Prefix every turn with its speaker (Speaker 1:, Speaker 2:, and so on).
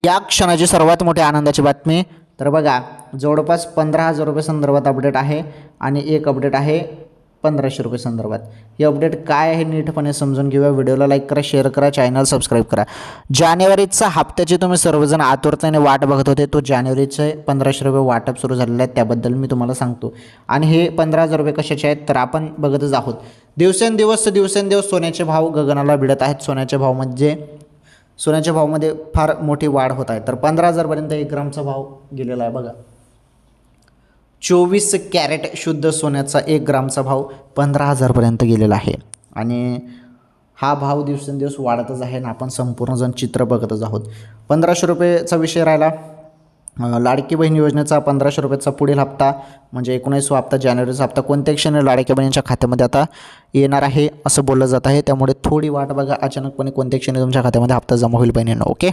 Speaker 1: या क्षणाची सर्वात मोठी आनंदाची बातमी. तर बघा, जवळपास 15,000 रुपये संदर्भात अपडेट आहे आणि एक अपडेट आहे 1,500 रुपये संदर्भात. हे अपडेट काय आहे नीटपणे समजून घेऊया. व्हिडिओला लाईक करा, शेअर करा, चॅनल सबस्क्राईब करा. जानेवारीचा हप्त्याची तुम्ही सर्वजण आतुरतेने वाट बघत होते. तो जानेवारीचे 1,500 रुपये वाटप सुरू झालेलं आहे, त्याबद्दल मी तुम्हाला सांगतो. आणि हे 15,000 रुपये कशाचे आहेत तर आपण बघतच आहोत. दिवसेंदिवस सोन्याचे भाव गगनाला भिडत आहेत. सोन्याच्या भावामध्ये फार मोठी वाढ होत आहे. तर 15,000पर्यंत 1 ग्रामचा भाव गेलेला आहे. बघा, 24 कॅरेट शुद्ध सोन्याचा 1 ग्रामचा भाव 15,000पर्यंत गेलेला आहे. आणि हा भाव दिवसेंदिवस वाढतच आहे आणि आपण संपूर्णजण चित्र बघतच आहोत. 1,500 रुपयेचा विषय राहिला. लाडकी बहीण योजनेचा 1,500 रुपयाचा पुढील हप्ता म्हणजे 19वा हप्ता, जानेवारीचा हप्ता कोणत्या क्षणी लाडक्या बहिणींच्या खात्यामध्ये आता येणार आहे असं बोललं जात आहे. त्यामुळे थोडी वाट बघा, अचानकपणे कोणत्या क्षणी तुमच्या खात्यामध्ये हप्ता जमा होईल बहिणींनो. ओके.